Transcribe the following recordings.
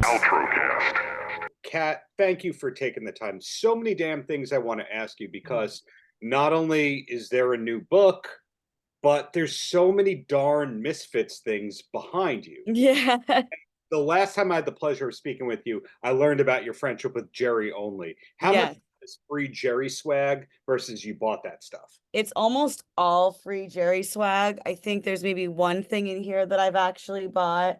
Paltrocast. Kat, thank you for taking the time. So many damn things I want to ask you because not only is there a new book, but there's so many darn Misfits things behind you. Yeah. The last time I had the pleasure of speaking with you, I learned about your friendship with Jerry Only. How much Yes. is free Jerry swag versus you bought that stuff? It's almost all free Jerry swag. I think there's maybe one thing in here that I've actually bought.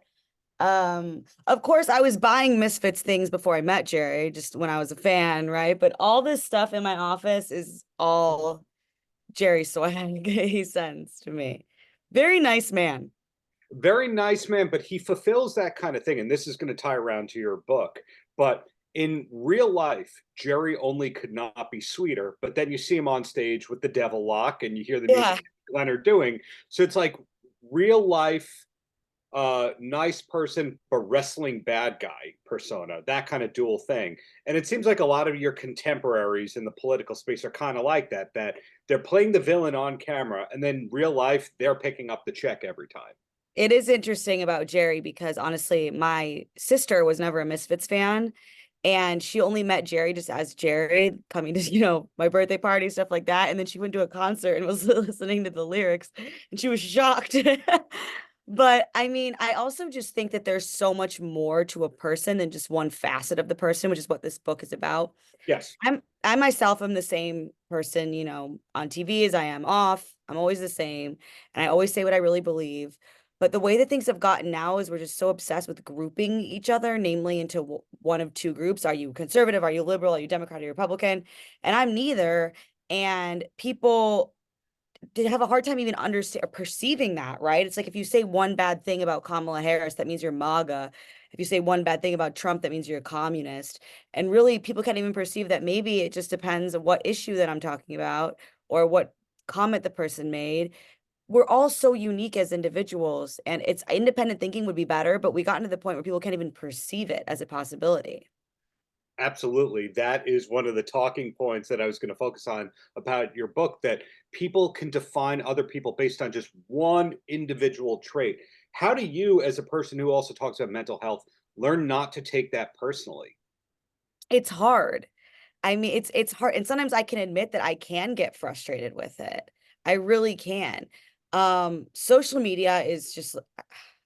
Of course, I was buying Misfits things before I met Jerry, just when I was a fan, right? But all this stuff in my office is all Jerry swag he sends to me. Very nice man. Very nice man, but he fulfills that kind of thing. And this is going to tie around to your book. But in real life, Jerry Only could not be sweeter. But then you see him on stage with the devil lock and you hear the Yeah. music Leonard doing. So it's like real life, nice person, but wrestling bad guy persona, that kind of dual thing. And it seems like a lot of your contemporaries in the political space are kind of like that, that they're playing the villain on camera and then real life, they're picking up the check every time. It is interesting about Jerry because honestly, my sister was never a Misfits fan. And she only met Jerry just as Jerry coming to, my birthday party, stuff like that. And then she went to a concert and was listening to the lyrics and she was shocked. But I mean, I also just think that there's so much more to a person than just one facet of the person, which is what this book is about. Yes. I myself am the same person, on TV as I am off. I'm always the same. And I always say what I really believe. But the way that things have gotten now is we're just so obsessed with grouping each other, namely into one of two groups. Are you conservative? Are you liberal? Are you Democrat? Are you Republican? And I'm neither. And people did have a hard time even understand or perceiving that, right? It's like if you say one bad thing about Kamala Harris, that means you're MAGA. If you say one bad thing about Trump, that means you're a communist. And really, people can't even perceive that maybe it just depends on what issue that I'm talking about or what comment the person made. We're all so unique as individuals, and it's independent thinking would be better, but we got to the point where people can't even perceive it as a possibility. Absolutely. That is one of the talking points that I was going to focus on about your book, that people can define other people based on just one individual trait. How do you, as a person who also talks about mental health, learn not to take that personally? It's hard. I mean, it's hard, and sometimes I can admit that I can get frustrated with it. I really can. Social media is just,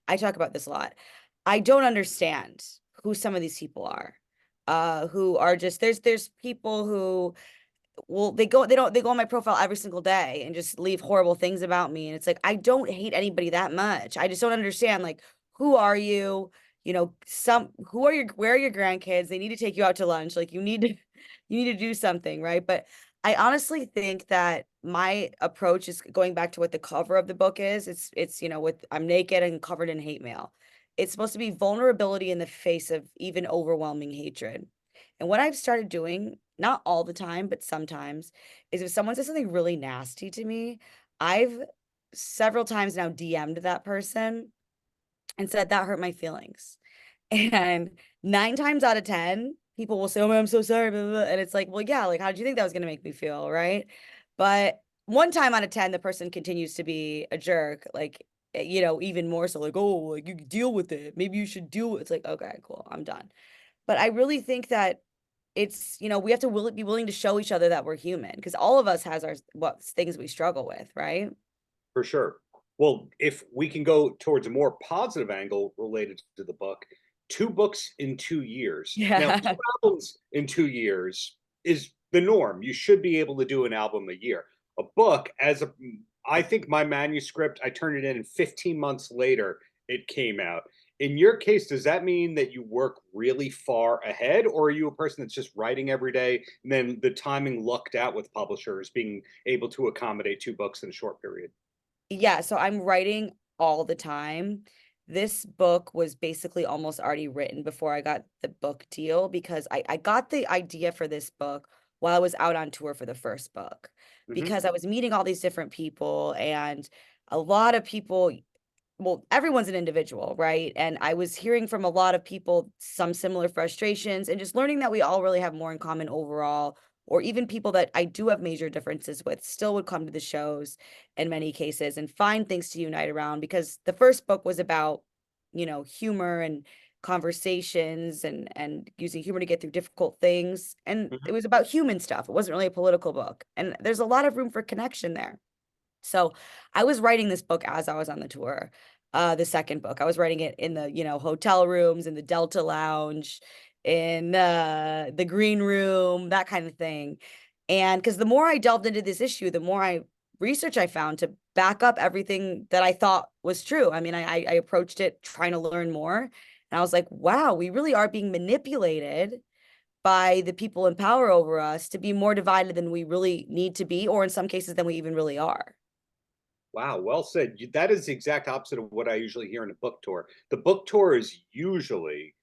I talk about this a lot. I don't understand who some of these people are. Who are just there's people who they go on my profile every single day and just leave horrible things about me. And it's like, I don't hate anybody that much. I just don't understand, like, who are you? Where are your grandkids? They need to take you out to lunch. Like you need to do something, right? But I honestly think that my approach is going back to what the cover of the book is. It's with I'm naked and covered in hate mail. It's supposed to be vulnerability in the face of even overwhelming hatred. And what I've started doing, not all the time, but sometimes, is if someone says something really nasty to me, I've several times now DM'd that person and said that hurt my feelings. And 9 times out of 10, people will say, "Oh, man, I'm so sorry." Blah, blah, blah. And it's like, well, yeah, like, how did you think that was going to make me feel? Right. But 1 time out of 10, the person continues to be a jerk. Like, even more so, like, oh, like, you deal with it. Maybe you should deal with it. It's like, okay, cool, I'm done. But I really think that we have to be willing to show each other that we're human, because all of us has our what things we struggle with, right? For sure. Well, if we can go towards a more positive angle related to the book, 2 books in 2 years. Now, Yeah. 2 albums in 2 years is the norm. You should be able to do an album a year. A book, I think my manuscript, I turned it in, and 15 months later, it came out. In your case, does that mean that you work really far ahead, or are you a person that's just writing every day and then the timing lucked out with publishers being able to accommodate 2 books in a short period? Yeah, so I'm writing all the time. This book was basically almost already written before I got the book deal, because I got the idea for this book while I was out on tour for the first book, Hmm. because I was meeting all these different people, and a lot of people, well, everyone's an individual, right? And I was hearing from a lot of people some similar frustrations, and just learning that we all really have more in common overall, or even people that I do have major differences with still would come to the shows in many cases and find things to unite around, because the first book was about, humor and conversations and using humor to get through difficult things. And it Mhm. was about human stuff. It wasn't really a political book. And there's a lot of room for connection there. So I was writing this book as I was on the tour. The second book, I was writing it in the, hotel rooms, in the Delta Lounge, in the green room, that kind of thing. And because the more I delved into this issue, the more research I found to back up everything that I thought was true. I mean, I approached it trying to learn more. And I was like, wow, we really are being manipulated by the people in power over us to be more divided than we really need to be, or in some cases than we even really are. Wow, well said. That is the exact opposite of what I usually hear in a book tour. The book tour is usually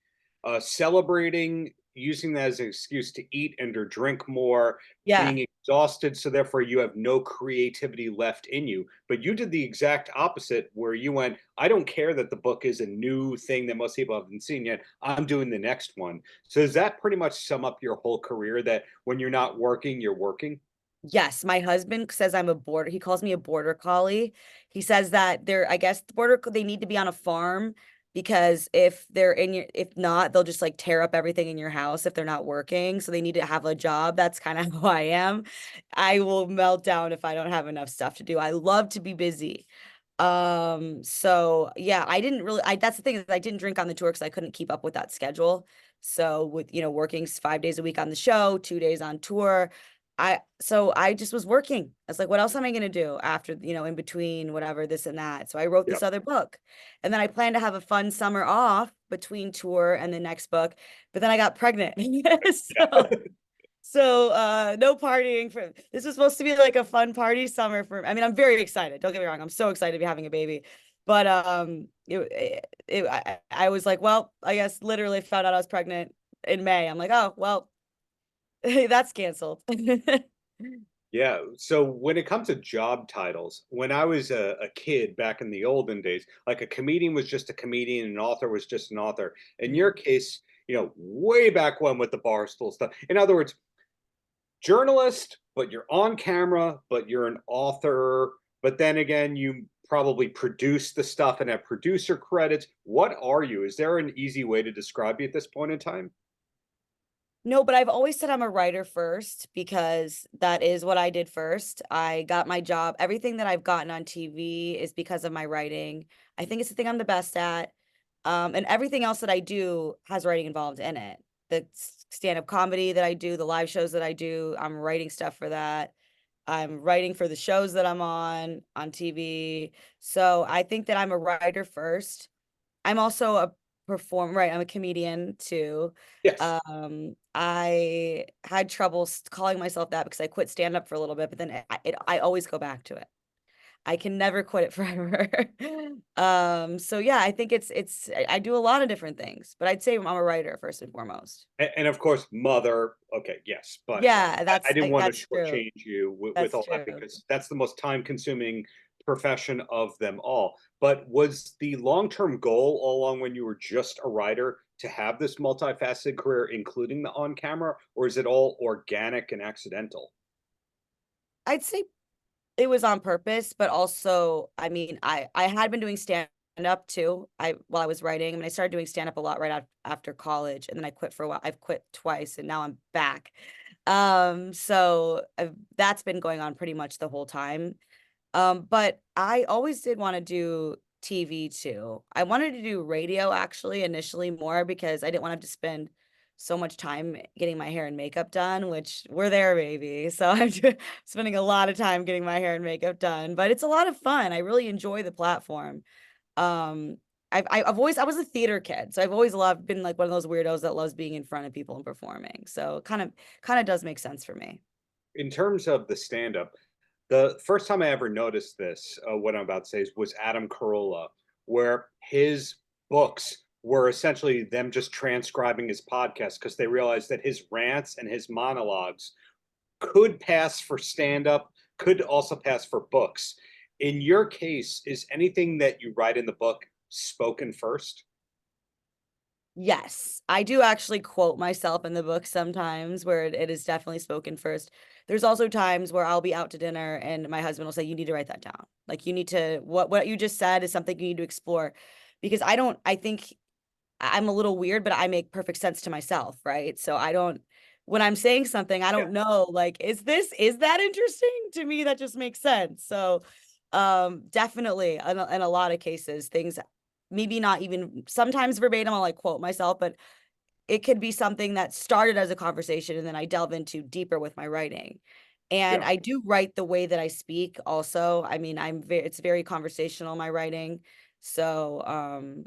celebrating, using that as an excuse to eat and or drink more, Yeah. being exhausted, so therefore you have no creativity left in you. But you did the exact opposite, where you went, I don't care that the book is a new thing that most people haven't seen yet. I'm doing the next one. So does that pretty much sum up your whole career, that when you're not working, you're working? Yes, my husband says I'm a border. He calls me a border collie. He says that I guess they need to be on a farm because if not, they'll just like tear up everything in your house if they're not working. So they need to have a job. That's kind of how I am. I will melt down if I don't have enough stuff to do. I love to be busy. So yeah, that's the thing, is I didn't drink on the tour because I couldn't keep up with that schedule. So with, working 5 days a week on the show, 2 days on tour, I just was working. I was like, what else am I going to do after, in between whatever, this and that. So I wrote Yeah. this other book, and then I planned to have a fun summer off between tour and the next book, but then I got pregnant. So, no partying for this was supposed to be like a fun party summer I mean, I'm very excited. Don't get me wrong. I'm so excited to be having a baby. But I was like, well, I guess literally found out I was pregnant in May. I'm like, oh, well, that's canceled. Yeah. So when it comes to job titles, when I was a kid back in the olden days, like a comedian was just a comedian, an author was just an author. In your case, way back when with the Barstool stuff. In other words, journalist, but you're on camera, but you're an author. But then again, you probably produce the stuff and have producer credits. What are you? Is there an easy way to describe you at this point in time? No, but I've always said I'm a writer first because that is what I did first. I got my job. Everything that I've gotten on TV is because of my writing. I think it's the thing I'm the best at. And everything else that I do has writing involved in it. The stand-up comedy that I do, the live shows that I do, I'm writing stuff for that. I'm writing for the shows that I'm on TV. So I think that I'm a writer first. I'm also a performer, right? I'm a comedian too. Yes. I had trouble calling myself that because I quit stand up for a little bit, but then I always go back to it. I can never quit it forever. So yeah, I think I do a lot of different things, but I'd say I'm a writer first and foremost. And of course, mother. Okay, yes, but Yeah, I didn't want to that's true. shortchange you with That's all that, true. because that's the most time-consuming profession of them all. But was the long-term goal all along, when you were just a writer, to have this multifaceted career, including the on-camera, or is it all organic and accidental? I'd say it was on purpose, but also, I mean, I had been doing stand up too. While I was writing, I mean, I started doing stand up a lot after college, and then I quit for a while. I've quit twice, and now I'm back. That's been going on pretty much the whole time. But I always did want to do TV too. I wanted to do radio actually initially more because I didn't want to have to spend so much time getting my hair and makeup done, which we're there, baby. So spending a lot of time getting my hair and makeup done, but it's a lot of fun. I really enjoy the platform. Um, I was a theater kid, so I've always been like one of those weirdos that loves being in front of people and performing. So kind of does make sense for me. In terms of the stand-up, the first time I ever noticed this, what I'm about to say, was Adam Carolla, where his books were essentially them just transcribing his podcast, because they realized that his rants and his monologues could pass for stand-up, could also pass for books. In your case, is anything that you write in the book spoken first? Yes, I do actually quote myself in the book sometimes where it is definitely spoken first. There's also times where I'll be out to dinner and my husband will say, you need to write that down. Like you need to, what you just said is something you need to explore, because I think I'm a little weird, but I make perfect sense to myself, right? So I don't, when I'm saying something, I Yeah. don't know, like, is that interesting? To me, that just makes sense. So definitely in a lot of cases, things maybe not even sometimes verbatim, I'll like quote myself, but it could be something that started as a conversation and then I delve into deeper with my writing. And Yeah. I do write the way that I speak also. I mean, it's very conversational, my writing. So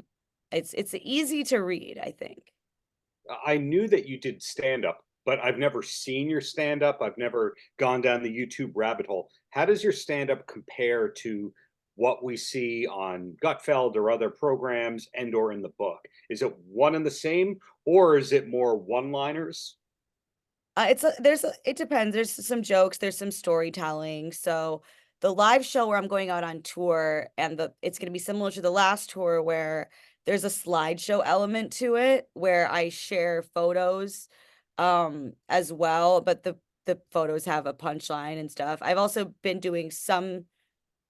it's easy to read, I think. I knew that you did stand up, but I've never seen your stand up. I've never gone down the YouTube rabbit hole. How does your stand up compare to what we see on Gutfeld or other programs and or in the book? Is it one and the same, or is it more one-liners? It depends. There's some jokes, there's some storytelling. So the live show where I'm going out on tour and it's going to be similar to the last tour where there's a slideshow element to it where I share photos as well, but the photos have a punchline and stuff. I've also been doing some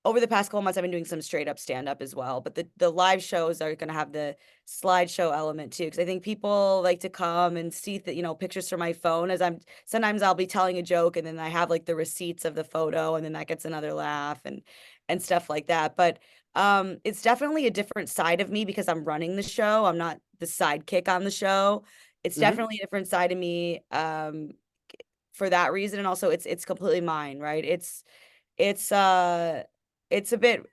over the past couple months, I've been doing some straight up stand up as well. But the live shows are going to have the slideshow element too, because I think people like to come and see the pictures from my phone. As I'm sometimes I'll be telling a joke and then I have like the receipts of the photo, and then that gets another laugh and stuff like that. But it's definitely a different side of me because I'm running the show. I'm not the sidekick on the show. It's Mhm. definitely a different side of me for that reason, and also it's completely mine, right? It's it's a bit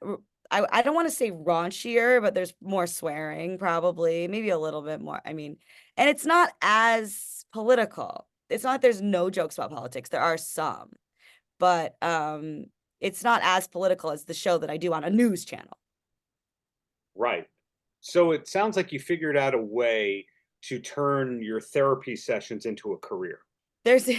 I don't want to say raunchier, but there's more swearing probably, maybe a little bit more. I mean, and it's not as political. It's not there's no jokes about politics. There are some, but it's not as political as the show that I do on a news channel. Right. So it sounds like you figured out a way to turn your therapy sessions into a career. There's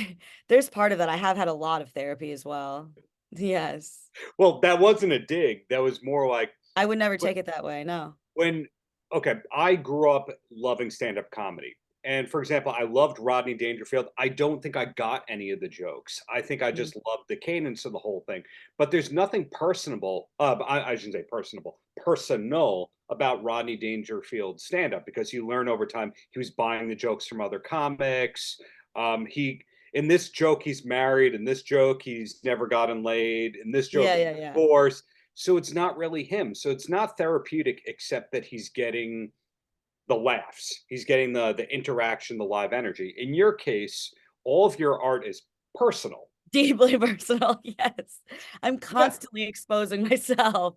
there's part of that. I have had a lot of therapy as well. Yes. Well, that wasn't a dig. That was more like I would never take it that way. No. when okay, I grew up loving stand-up comedy. And for example, I loved Rodney Dangerfield. I don't think I got any of the jokes. I think I Mm. just loved the cadence of the whole thing. But there's nothing personable, I shouldn't say personable, personal about Rodney Dangerfield's stand-up because you learn over time he was buying the jokes from other comics. He in this joke he's married, in this joke he's never gotten laid, in this joke Yeah, he's yeah, yeah. divorced. So it's not really him. So it's not therapeutic, except that he's getting the laughs. He's getting the interaction, the live energy. In your case, all of your art is personal. Deeply personal. Yes. I'm Yeah. constantly exposing myself.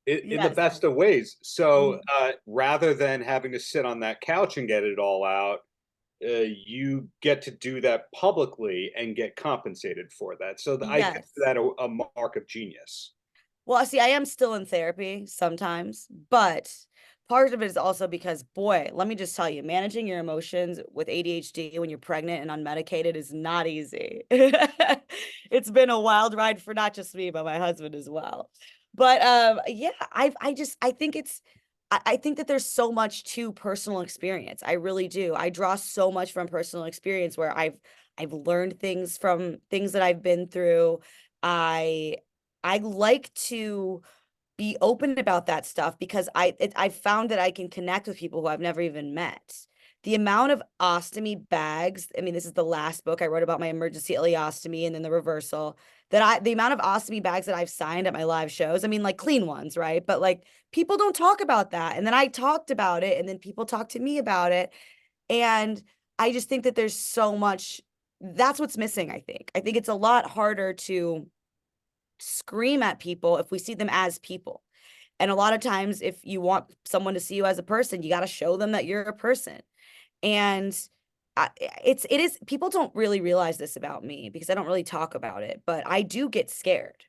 In the Yes. best of ways. So Mhm. rather than having to sit on that couch and get it all out, you get to do that publicly and get compensated for that. So I consider Yes. that a mark of genius. Well, see, I am still in therapy sometimes, but part of it is also because, boy, let me just tell you, managing your emotions with ADHD when you're pregnant and unmedicated is not easy. It's been a wild ride for not just me, but my husband as well. But yeah, I think I think that there's so much to personal experience. I really do. I draw so much from personal experience where I've learned things from things that I've been through. I I like to be open about that stuff because I found that I can connect with people who I've never even met. The amount of ostomy bags, I mean, this is the last book I wrote about my emergency ileostomy and then the reversal. The amount of ostomy bags that I've signed at my live shows, I mean, like clean ones, right? But like people don't talk about that. And then I talked about it, and then people talked to me about it. And I just think that there's so much that's what's missing, I think. I think it's a lot harder to scream at people if we see them as people. And a lot of times, if you want someone to see you as a person, you got to show them that you're a person. And it is, people don't really realize this about me because I don't really talk about it, but I do get scared.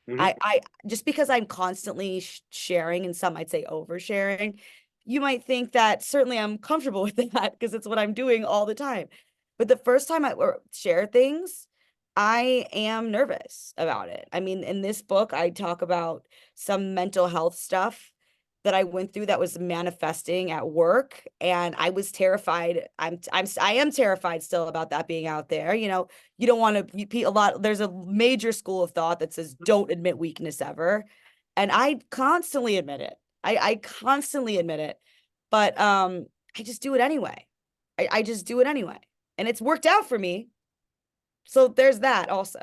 Mhm. I just because I'm constantly sharing, and some might say oversharing, you might think that certainly I'm comfortable with that because it's what I'm doing all the time. But the first time I share things, I am nervous about it. I mean, in this book, I talk about some mental health stuff that I went through that was manifesting at work, and I was terrified. I am terrified still about that being out there. You don't want to a lot there's a major school of thought that says don't admit weakness ever, and I constantly admit it. I constantly admit it, but I just do it anyway. I just do it anyway. And it's worked out for me. So there's that also.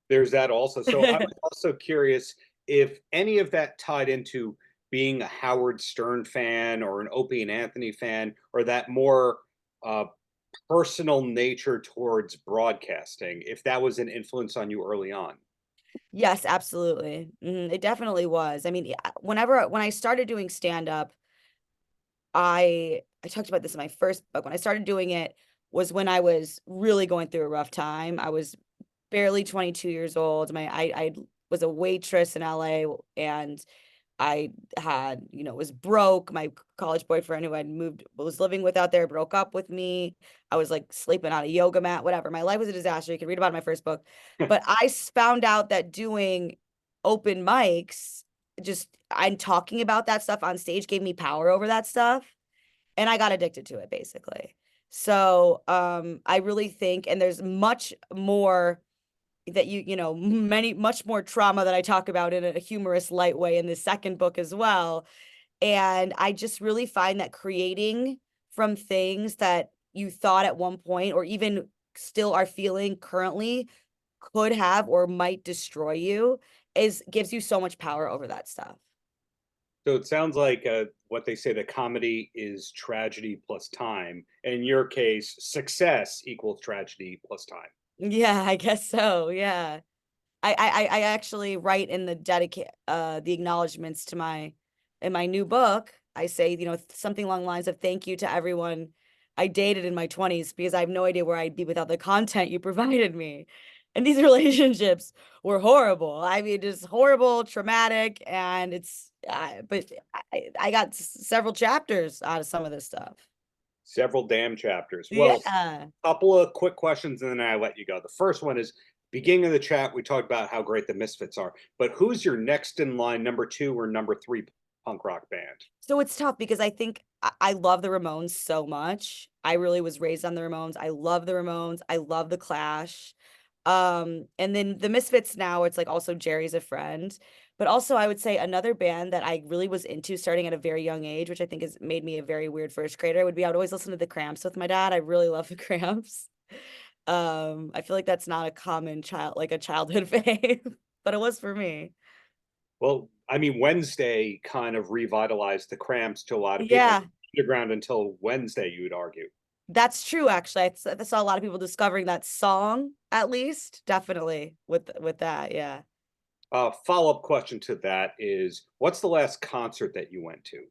There's that also. So I was also curious if any of that tied into being a Howard Stern fan or an Opie and Anthony fan, or that more uh, personal nature towards broadcasting, if that was an influence on you early on. Yes, absolutely. It definitely was. I mean, when I started doing stand up, I talked about this in my first book. When I started doing it was when I was really going through a rough time. I was barely 22 years old. I was a waitress in LA, and I had, was broke. My college boyfriend who I'd moved was living with out there broke up with me. I was like sleeping on a yoga mat, whatever. My life was a disaster. You can read about it in my first book. But I found out that doing open mics, just I'm talking about that stuff on stage gave me power over that stuff. And I got addicted to it basically. So I really think, and there's much more that much more trauma that I talk about in a humorous light way in the second book as well. And I just really find that creating from things that you thought at one point or even still are feeling currently could have or might destroy you is gives you so much power over that stuff. So it sounds like what they say, that comedy is tragedy plus time. In your case, success equals tragedy plus time. Yeah, I guess so. Yeah. I actually write in the acknowledgments to my in my new book. I say, something along the lines of thank you to everyone I dated in my 20s because I have no idea where I'd be without the content you provided me. And these relationships were horrible. I mean, just horrible, traumatic, and but I got several chapters out of some of this stuff. Several damn chapters. Well, Yeah. couple of quick questions and then I let you go. The first one is, beginning of the chat, we talked about how great the Misfits are, but who's your next in line, number 2 or number 3 punk rock band? So it's tough because I think I love the Ramones so much. I really was raised on the Ramones. I love the Ramones. I love the Clash. And then the Misfits now, it's like also Jerry's a friend. But also I would say another band that I really was into starting at a very young age, which I think has made me a very weird first grader, would be I would always listen to the Cramps with my dad. I really love the Cramps. I feel like that's not a common a childhood fave, but it was for me. Well, I mean, Wednesday kind of revitalized the Cramps to a lot of people. Yeah. Underground until Wednesday, you would argue. That's true, actually. I saw a lot of people discovering that song, at least. Definitely with that, yeah. Follow-up question to that is, what's the last concert that you went to?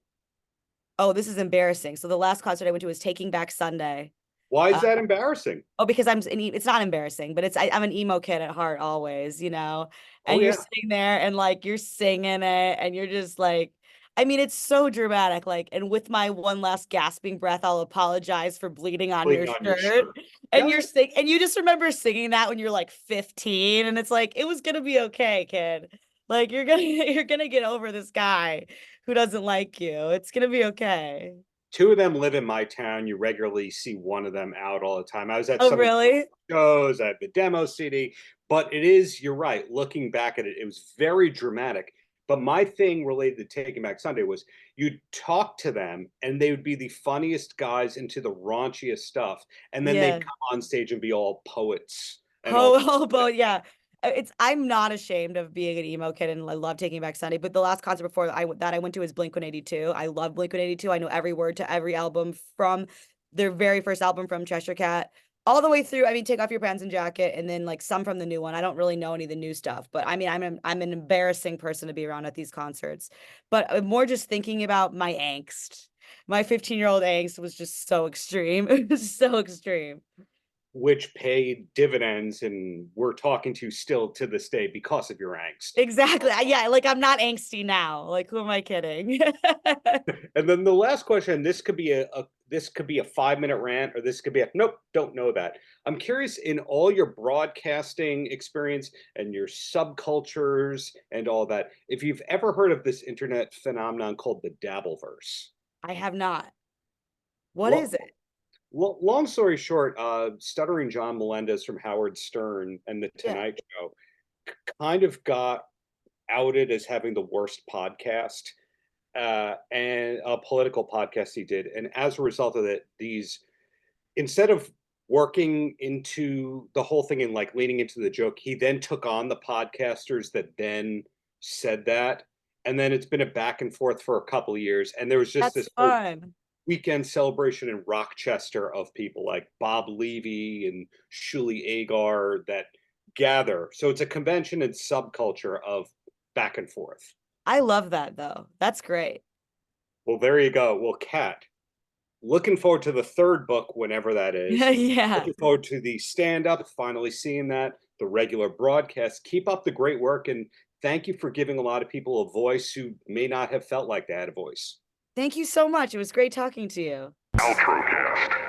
Oh, this is embarrassing. So the last concert I went to was Taking Back Sunday. Why is Uh, that embarrassing? oh, because it's not embarrassing, but I'm an emo kid at heart always, Oh and you're yeah, sitting there and like you're singing it and you're just like, I mean, it's so dramatic. Like, and with my one last gasping breath, I'll apologize for bleeding on bleeding your on your shirt. shirt. And Yeah, and you just remember singing that when you're like 15, and it's like, it was gonna be okay, kid. Like you're gonna get over this guy who doesn't like you. It's gonna be okay. two of them live in my town. You regularly see one of them out all the time. I was at Oh, some of the really? shows. I have the demo CD, but it is, you're right. Looking back at it, it was very dramatic. But my thing related to Taking Back Sunday was, you'd talk to them and they would be the funniest guys into the raunchiest stuff. And then they'd Yeah. come on stage and be all poets and all Hobo, yeah. I'm not ashamed of being an emo kid, and I love Taking Back Sunday. But the last concert before that I went to is Blink-182. I love Blink-182. I know every word to every album from their very first album from Cheshire Cat all the way through. I mean, Take Off Your Pants and Jacket, and then like some from the new one. I don't really know any of the new stuff, but I mean, I'm an embarrassing person to be around at these concerts. But more just thinking about my angst. My 15-year-old angst was just so extreme. It was so extreme. which paid dividends, and we're talking to still to this day because of your angst. Exactly. Yeah, like I'm not angsty now. Like who am I kidding? And then the last question, this could be this could be a 5-minute rant, or this could be a nope, don't know that. I'm curious, in all your broadcasting experience and your subcultures and all that, if you've ever heard of this internet phenomenon called the Dabbleverse. I have not. What Lo- is it? Long story short, stuttering John Melendez from Howard Stern and the Yeah. Tonight Show kind of got outed as having the worst podcast. and a political podcast he did. And as a result of it, instead of working into the whole thing and like leaning into the joke, he then took on the podcasters that then said that. And then it's been a back and forth for a couple of years. And there was just That's this whole fun. weekend celebration in Rochester of people like Bob Levy and Shuli Agar that gather. So it's a convention and subculture of back and forth. I love that though. That's great. Well, there you go. Well, Kat, looking forward to the third book whenever that is. Yeah. Looking forward to the stand-up, finally seeing that, the regular broadcast. Keep up the great work, and thank you for giving a lot of people a voice who may not have felt like they had a voice. Thank you so much. It was great talking to you. Paltrocast.